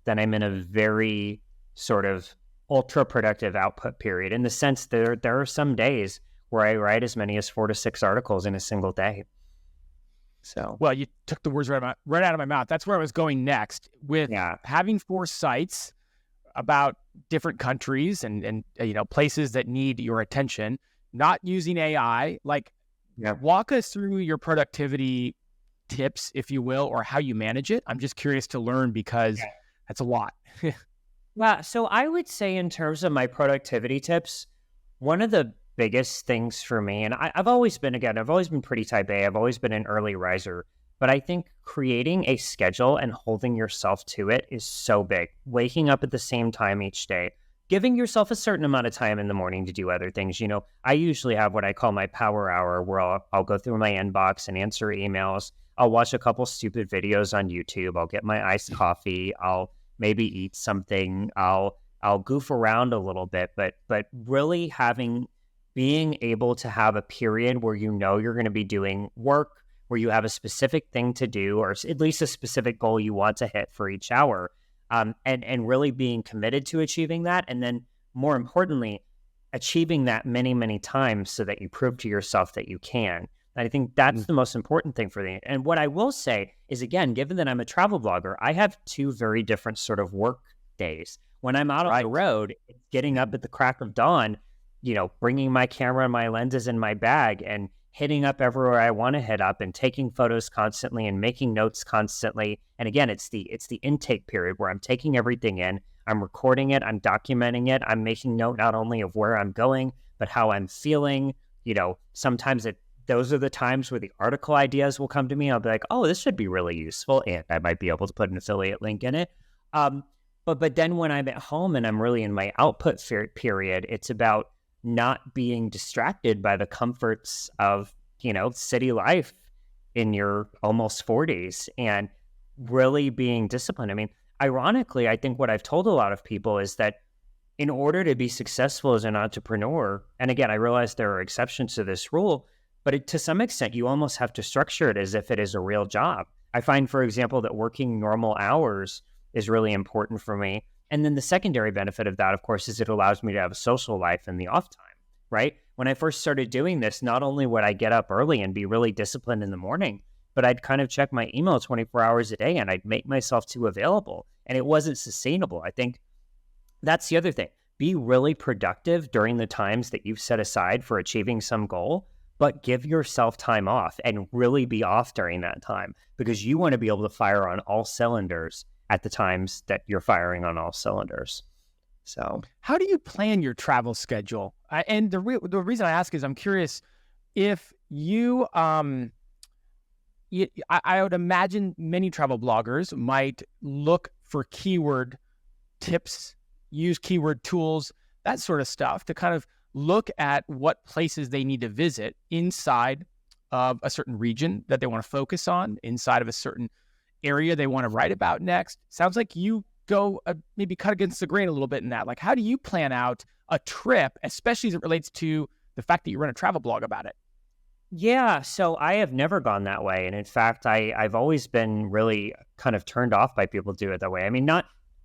then I'm in a very sort of ultra productive output period, in the sense that there are some days where I write as many as 4 to 6 articles in a single day. So, well, you took the words right out of my mouth. That's where I was going next with having 4 sites about different countries and places that need your attention, not using AI. Walk us through your productivity tips, if you will, or how you manage it. I'm just curious to learn because that's a lot. Yeah, so I would say in terms of my productivity tips, one of the biggest things for me, and I've always been pretty type A. I've always been an early riser. But I think creating a schedule and holding yourself to it is so big. Waking up at the same time each day, giving yourself a certain amount of time in the morning to do other things. I usually have what I call my power hour, where I'll go through my inbox and answer emails. I'll watch a couple stupid videos on YouTube. I'll get my iced coffee. I'll maybe eat something. I'll I'll goof around a little bit, but really being able to have a period where you know you're going to be doing work, where you have a specific thing to do, or at least a specific goal you want to hit for each hour, and really being committed to achieving that. And then more importantly, achieving that many, many times so that you prove to yourself that you can. And I think that's the most important thing for me. And what I will say is, again, given that I'm a travel blogger, I have two very different sort of work days. When I'm out on the road, it's getting up at the crack of dawn, bringing my camera and my lenses in my bag and hitting up everywhere I want to hit up and taking photos constantly and making notes constantly. And again, it's the intake period where I'm taking everything in, I'm recording it, I'm documenting it, I'm making note not only of where I'm going, but how I'm feeling. Sometimes those are the times where the article ideas will come to me. I'll be like, oh, this should be really useful, and I might be able to put an affiliate link in it. But then when I'm at home and I'm really in my output period, it's about not being distracted by the comforts of, city life in your almost 40s and really being disciplined. I mean, ironically, I think what I've told a lot of people is that in order to be successful as an entrepreneur, and again, I realize there are exceptions to this rule, but to some extent, you almost have to structure it as if it is a real job. I find, for example, that working normal hours is really important for me. And then the secondary benefit of that, of course, is it allows me to have a social life in the off time, right? When I first started doing this, not only would I get up early and be really disciplined in the morning, but I'd kind of check my email 24 hours a day and I'd make myself too available. And it wasn't sustainable. I think that's the other thing. Be really productive during the times that you've set aside for achieving some goal, but give yourself time off and really be off during that time, because you want to be able to fire on all cylinders at the times that you're firing on all cylinders. So how do you plan your travel schedule? And the reason I ask is I'm curious if you, I would imagine many travel bloggers might look for keyword tips, use keyword tools, that sort of stuff to kind of look at what places they need to visit inside of a certain region that they want to focus on, inside of a certain area they want to write about next. Sounds like you go maybe cut against the grain a little bit in that. Like, how do you plan out a trip, especially as it relates to the fact that you run a travel blog about it? Yeah, so I have never gone that way. And in fact, I've always been really kind of turned off by people who do it that way. I mean, I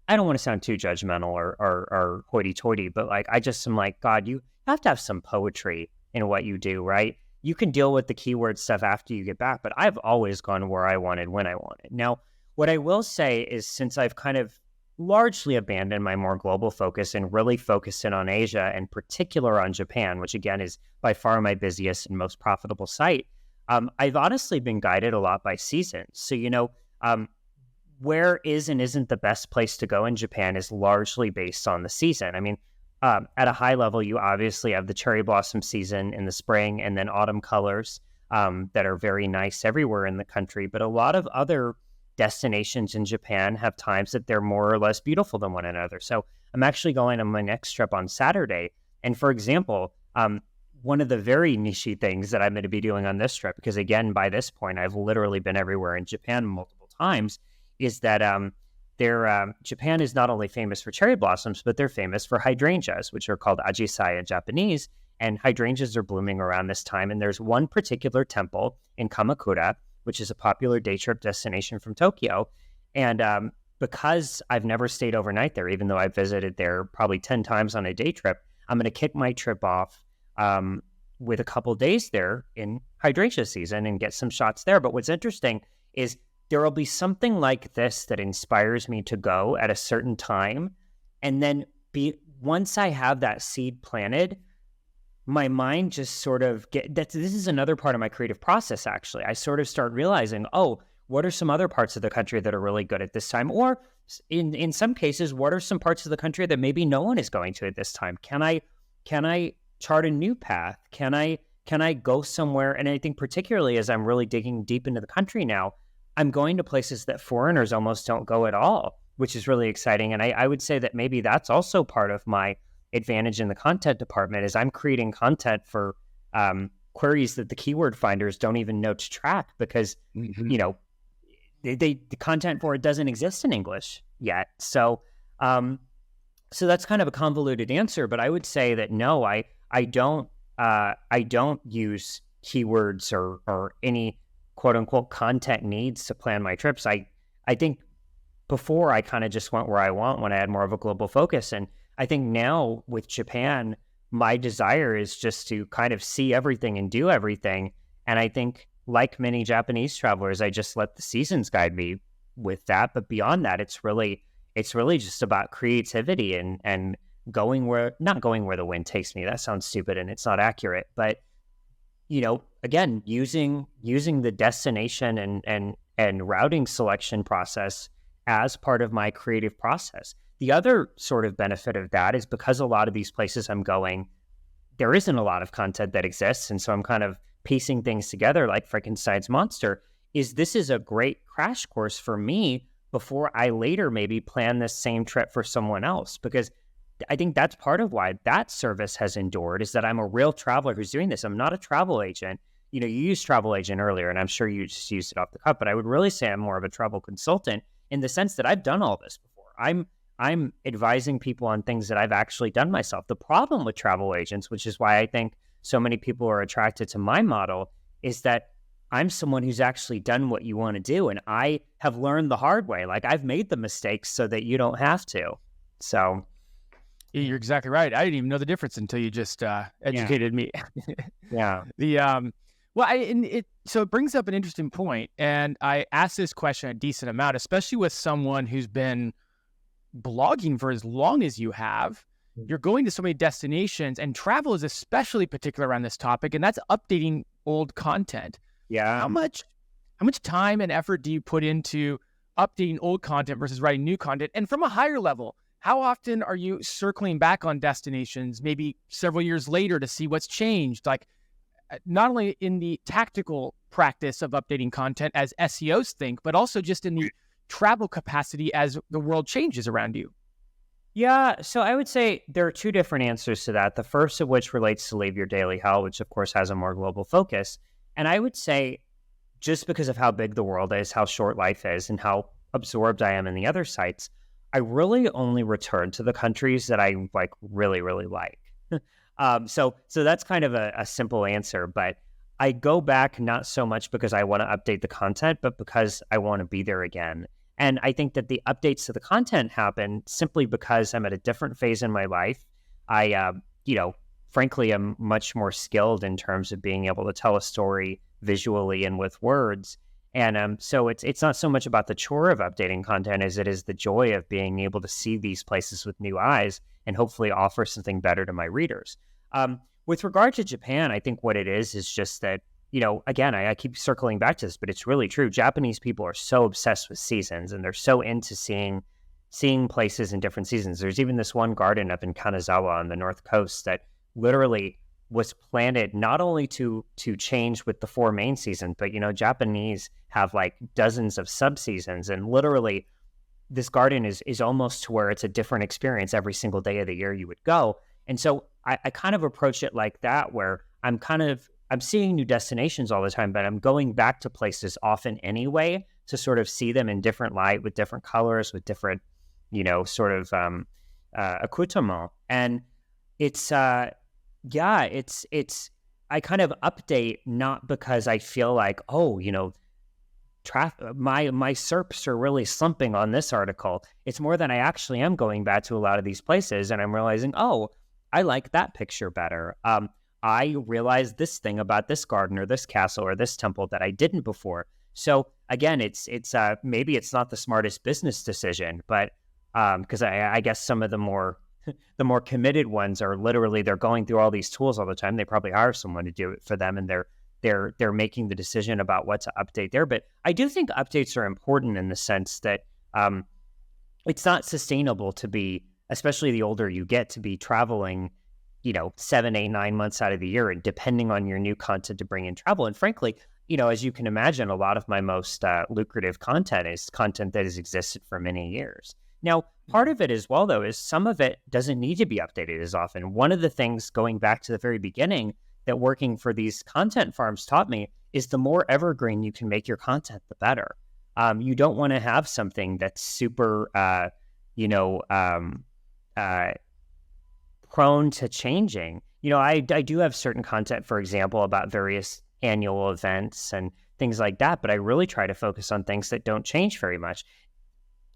don't want to sound too judgmental or hoity-toity, but like, I just am like, God, you have to have some poetry in what you do, right? You can deal with the keyword stuff after you get back, but I've always gone where I wanted, when I wanted. Now, what I will say is, since I've kind of largely abandoned my more global focus and really focused in on Asia, and particular on Japan, which again is by far my busiest and most profitable site, I've honestly been guided a lot by seasons. So, where is and isn't the best place to go in Japan is largely based on the season. I mean, at a high level, you obviously have the cherry blossom season in the spring and then autumn colors that are very nice everywhere in the country. But a lot of other destinations in Japan have times that they're more or less beautiful than one another. So I'm actually going on my next trip on Saturday. And for example, one of the very niche things that I'm going to be doing on this trip, because again, by this point, I've literally been everywhere in Japan multiple times, is that Japan is not only famous for cherry blossoms, but they're famous for hydrangeas, which are called ajisai in Japanese. And hydrangeas are blooming around this time. And there's one particular temple in Kamakura, which is a popular day trip destination from Tokyo. And because I've never stayed overnight there, even though I've visited there probably 10 times on a day trip, I'm going to kick my trip off with a couple days there in hydrangea season and get some shots there. But what's interesting is there will be something like this that inspires me to go at a certain time. And then once I have that seed planted, my mind just sort of this is another part of my creative process, actually. I sort of start realizing, what are some other parts of the country that are really good at this time? Or in some cases, what are some parts of the country that maybe no one is going to at this time? Can I chart a new path? Can I go somewhere? And I think particularly as I'm really digging deep into the country now, I'm going to places that foreigners almost don't go at all, which is really exciting. And I would say that maybe that's also part of my advantage in the content department, is I'm creating content for queries that the keyword finders don't even know to track, because the content for it doesn't exist in English yet. So So that's kind of a convoluted answer, but I would say that no, I don't use keywords or any quote unquote content needs to plan my trips. I think before I kind of just went where I want when I had more of a global focus. And I think now with Japan, my desire is just to kind of see everything and do everything. And I think, like many Japanese travelers, I just let the seasons guide me with that. But beyond that, it's really just about creativity and not going where the wind takes me. That sounds stupid and it's not accurate. But again, using the destination and routing selection process as part of my creative process. The other sort of benefit of that is because a lot of these places I'm going, there isn't a lot of content that exists. And so I'm kind of piecing things together like Frankenstein's monster. This is a great crash course for me before I later maybe plan this same trip for someone else. Because I think that's part of why that service has endured, is that I'm a real traveler who's doing this. I'm not a travel agent. You used travel agent earlier, and I'm sure you just used it off the cuff, but I would really say I'm more of a travel consultant in the sense that I've done all this before. I'm advising people on things that I've actually done myself. The problem with travel agents, which is why I think so many people are attracted to my model, is that I'm someone who's actually done what you want to do. And I have learned the hard way. Like, I've made the mistakes so that you don't have to. So you're exactly right. I didn't even know the difference until you just educated me. Yeah. So it brings up an interesting point, and I asked this question a decent amount, especially with someone who's been blogging for as long as you have. You're going to so many destinations, and travel is especially particular around this topic, and that's updating old content. Yeah. How much time and effort do you put into updating old content versus writing new content? And from a higher level, how often are you circling back on destinations, maybe several years later, to see what's changed? Like, not only in the tactical practice of updating content as SEOs think, but also just in the travel capacity as the world changes around you. Yeah, so I would say there are two different answers to that. The first of which relates to Leave Your Daily Hell, which of course has a more global focus. And I would say, just because of how big the world is, how short life is, and how absorbed I am in the other sites, I really only return to the countries that I really, really like. So that's kind of a simple answer, but I go back not so much because I want to update the content, but because I want to be there again. And I think that the updates to the content happen simply because I'm at a different phase in my life. I, frankly, am much more skilled in terms of being able to tell a story visually and with words. And so it's not so much about the chore of updating content as it is the joy of being able to see these places with new eyes and hopefully offer something better to my readers. With regard to Japan, I think what it is just that, again, I keep circling back to this, but it's really true. Japanese people are so obsessed with seasons, and they're so into seeing places in different seasons. There's even this one garden up in Kanazawa on the north coast that literally was planted not only to change with the 4 main seasons, but Japanese have like dozens of subseasons, and literally this garden is almost to where it's a different experience every single day of the year you would go. And so I kind of approach it like that, where I'm seeing new destinations all the time, but I'm going back to places often anyway to sort of see them in different light, with different colors, with different, accoutrement. And it's I kind of update not because I feel like, my SERPs are really slumping on this article. It's more than I actually am going back to a lot of these places and I'm realizing, I like that picture better. I realized this thing about this garden or this castle or this temple that I didn't before. So again, it's maybe it's not the smartest business decision, but because I guess some of the more committed ones are literally, they're going through all these tools all the time. They probably hire someone to do it for them, and they're making the decision about what to update there. But I do think updates are important in the sense that it's not sustainable to be, especially the older you get, to be traveling, 7, 8, 9 months out of the year and depending on your new content to bring in travel. And frankly, as you can imagine, a lot of my most lucrative content is content that has existed for many years. Now, part of it as well, though, is some of it doesn't need to be updated as often. One of the things, going back to the very beginning, that working for these content farms taught me is the more evergreen you can make your content, the better. You don't want to have something that's super, prone to changing. I do have certain content, for example, about various annual events and things like that, but I really try to focus on things that don't change very much.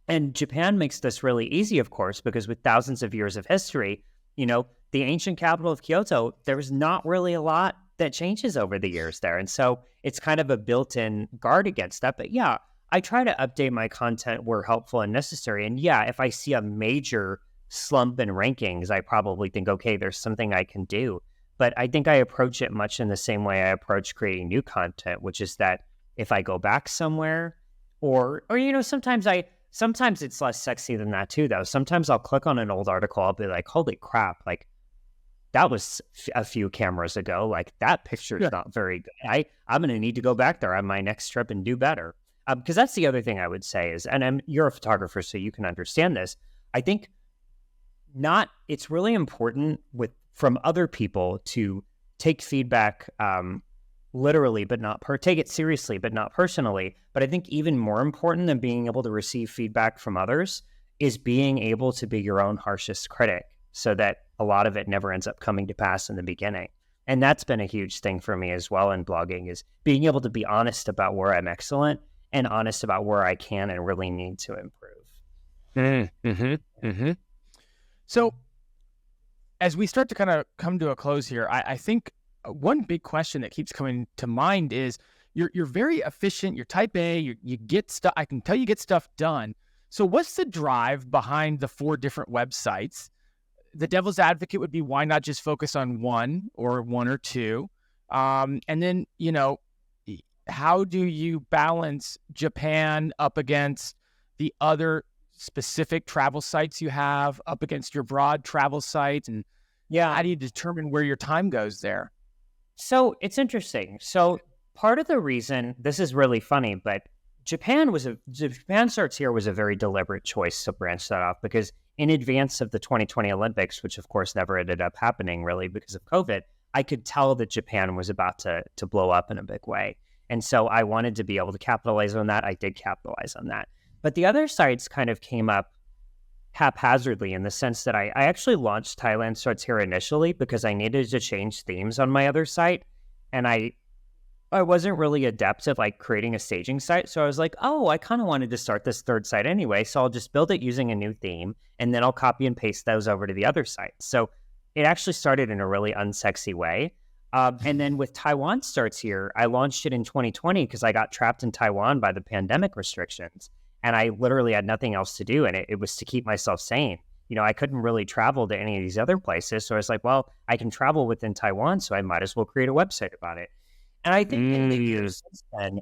And Japan makes this really easy, of course, because with thousands of years of history, the ancient capital of Kyoto, there's not really a lot that changes over the years there. And so it's kind of a built-in guard against that. But yeah, I try to update my content where helpful and necessary. And yeah, if I see a major slump in rankings, I probably think, okay, there's something I can do. But I think I approach it much in the same way I approach creating new content, which is that if I go back somewhere or sometimes it's less sexy than that too, though. Sometimes I'll click on an old article. I'll be like, holy crap, like that was a few cameras ago. Like that picture is not very good. I'm going to need to go back there on my next trip and do better. Because that's the other thing I would say is, and you're a photographer, so you can understand this. I think it's really important from other people to take feedback literally, but not take it seriously, but not personally. But I think even more important than being able to receive feedback from others is being able to be your own harshest critic, so that a lot of it never ends up coming to pass in the beginning. And that's been a huge thing for me as well in blogging, is being able to be honest about where I'm excellent and honest about where I can and really need to improve. So as we start to kind of come to a close here, I think one big question that keeps coming to mind is you're very efficient. You're type A. You get stuff. I can tell you get stuff done. So what's the drive behind the 4 different websites? The devil's advocate would be, why not just focus on one or two? And then, how do you balance Japan up against the other specific travel sites you have, up against your broad travel sites? And how do you determine where your time goes there? So it's interesting. So part of the reason, this is really funny, but Japan Starts Here was a very deliberate choice to branch that off, because in advance of the 2020 Olympics, which of course never ended up happening really because of COVID, I could tell that Japan was about to blow up in a big way. And so I wanted to be able to capitalize on that. I did capitalize on that. But the other sites kind of came up haphazardly, in the sense that I actually launched Thailand Starts Here initially because I needed to change themes on my other site. And I wasn't really adept at like creating a staging site. So I was like, oh, I kind of wanted to start this third site anyway. So I'll just build it using a new theme, and then I'll copy and paste those over to the other sites. So it actually started in a really unsexy way. And then with Taiwan Starts Here, I launched it in 2020 because I got trapped in Taiwan by the pandemic restrictions. And I literally had nothing else to do. And it was to keep myself sane. I couldn't really travel to any of these other places. So I was like, well, I can travel within Taiwan, so I might as well create a website about it. And I think in the years since then,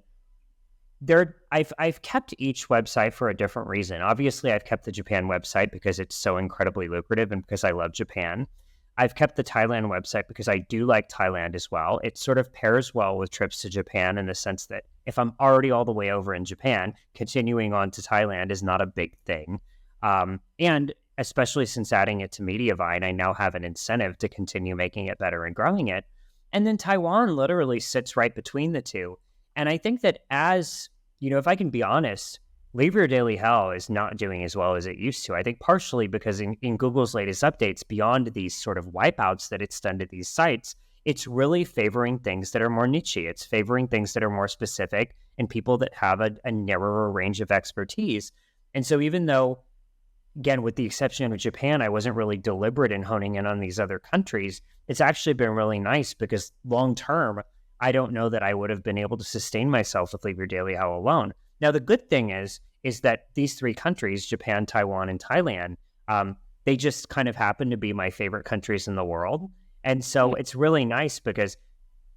I've kept each website for a different reason. Obviously, I've kept the Japan website because it's so incredibly lucrative and because I love Japan. I've kept the Thailand website because I do like Thailand as well. It sort of pairs well with trips to Japan, in the sense that if I'm already all the way over in Japan, continuing on to Thailand is not a big thing. And especially since adding it to Mediavine, I now have an incentive to continue making it better and growing it. And then Taiwan literally sits right between the two. And I think that if I can be honest, Leave Your Daily Hell is not doing as well as it used to. I think partially because in Google's latest updates, beyond these sort of wipeouts that it's done to these sites, it's really favoring things that are more niche. It's favoring things that are more specific and people that have a narrower range of expertise. And so even though, again, with the exception of Japan, I wasn't really deliberate in honing in on these other countries, it's actually been really nice, because long term, I don't know that I would have been able to sustain myself with Leave Your Daily Hell alone. Now, the good thing is that these 3 countries, Japan, Taiwan, and Thailand, they just kind of happen to be my favorite countries in the world. And so it's really nice, because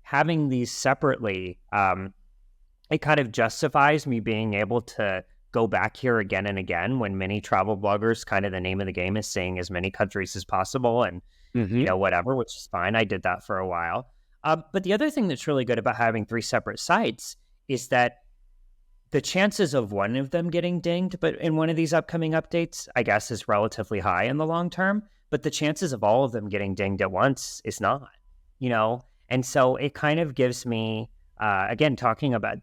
having these separately, it kind of justifies me being able to go back here again and again, when many travel bloggers, kind of the name of the game is seeing as many countries as possible and, whatever, which is fine. I did that for a while. But the other thing that's really good about having 3 separate sites is that the chances of one of them getting dinged, but in one of these upcoming updates, I guess, is relatively high in the long term. But the chances of all of them getting dinged at once is not, And so it kind of gives me, again, talking about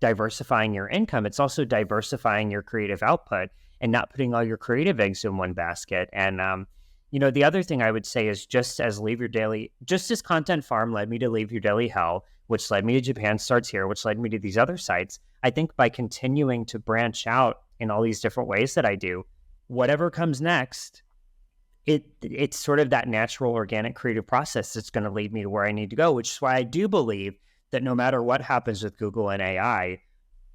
diversifying your income, it's also diversifying your creative output. and not putting all your creative eggs in one basket. And, the other thing I would say is just as Content Farm led me to Leave Your Daily Hell, which led me to Japan Starts Here, which led me to these other sites, I think by continuing to branch out in all these different ways that I do, whatever comes next, it's sort of that natural, organic, creative process that's going to lead me to where I need to go, which is why I do believe that no matter what happens with Google and AI,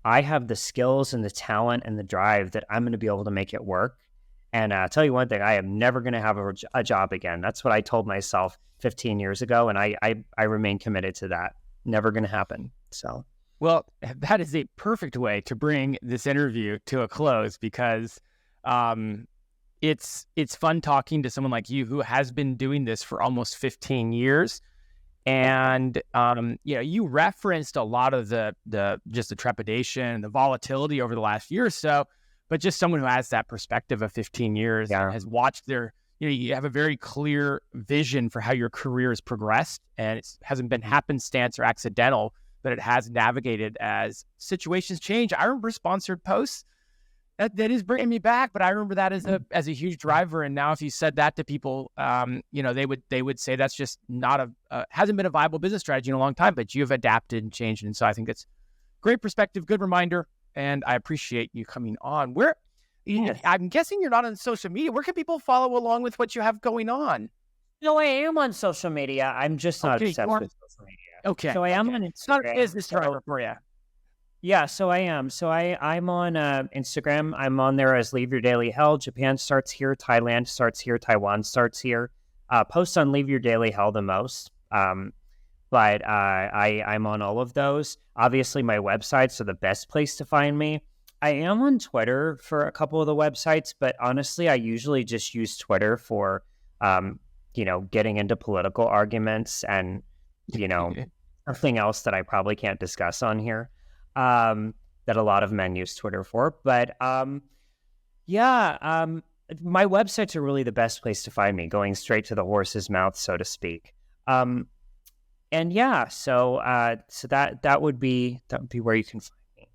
I have the skills and the talent and the drive that I'm going to be able to make it work. And I'll tell you one thing, I am never going to have a job again. That's what I told myself 15 years ago, and I remain committed to that. Never going to happen. So, well, that is a perfect way to bring this interview to a close, because it's fun talking to someone like you who has been doing this for almost 15 years. And you referenced a lot of the trepidation, the volatility over the last year or so, but just someone who has that perspective of 15 years and has watched you have a very clear vision for how your career has progressed, and it hasn't been happenstance or accidental, but it has navigated as situations change. I remember sponsored posts. That is bringing me back, but I remember that as a huge driver. And now, if you said that to people, they would say that's just not hasn't been a viable business strategy in a long time. But you have adapted and changed, and so I think it's great perspective, good reminder, and I appreciate you coming on. I'm guessing you're not on social media. Where can people follow along with what you have going on? No, I am on social media. I'm just not obsessed with social media. Okay, so I am on Instagram. It's not a business driver for you. Yeah, so I am. So I'm on Instagram. I'm on there as Leave Your Daily Hell. Japan Starts Here. Thailand Starts Here. Taiwan Starts Here. Post on Leave Your Daily Hell the most. But I'm on all of those. Obviously, my websites are the best place to find me. I am on Twitter for a couple of the websites, but honestly, I usually just use Twitter for, getting into political arguments and, something else that I probably can't discuss on here. That a lot of men use Twitter for. But my websites are really the best place to find me, going straight to the horse's mouth, so to speak. So that would be where you can find me.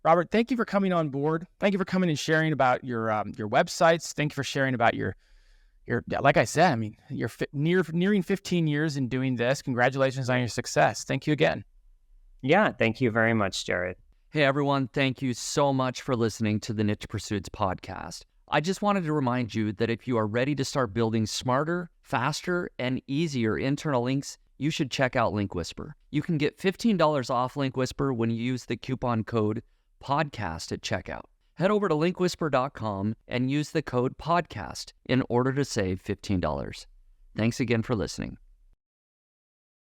Robert, thank you for coming on board. Thank you for coming and sharing about your websites. Thank you for sharing about your like I said, I mean, you're nearing 15 years in doing this. Congratulations on your success. Thank you again. Yeah, thank you very much, Jared. Hey, everyone. Thank you so much for listening to the Niche Pursuits podcast. I just wanted to remind you that if you are ready to start building smarter, faster, and easier internal links, you should check out Link Whisper. You can get $15 off Link Whisper when you use the coupon code PODCAST at checkout. Head over to linkwhisper.com and use the code PODCAST in order to save $15. Thanks again for listening.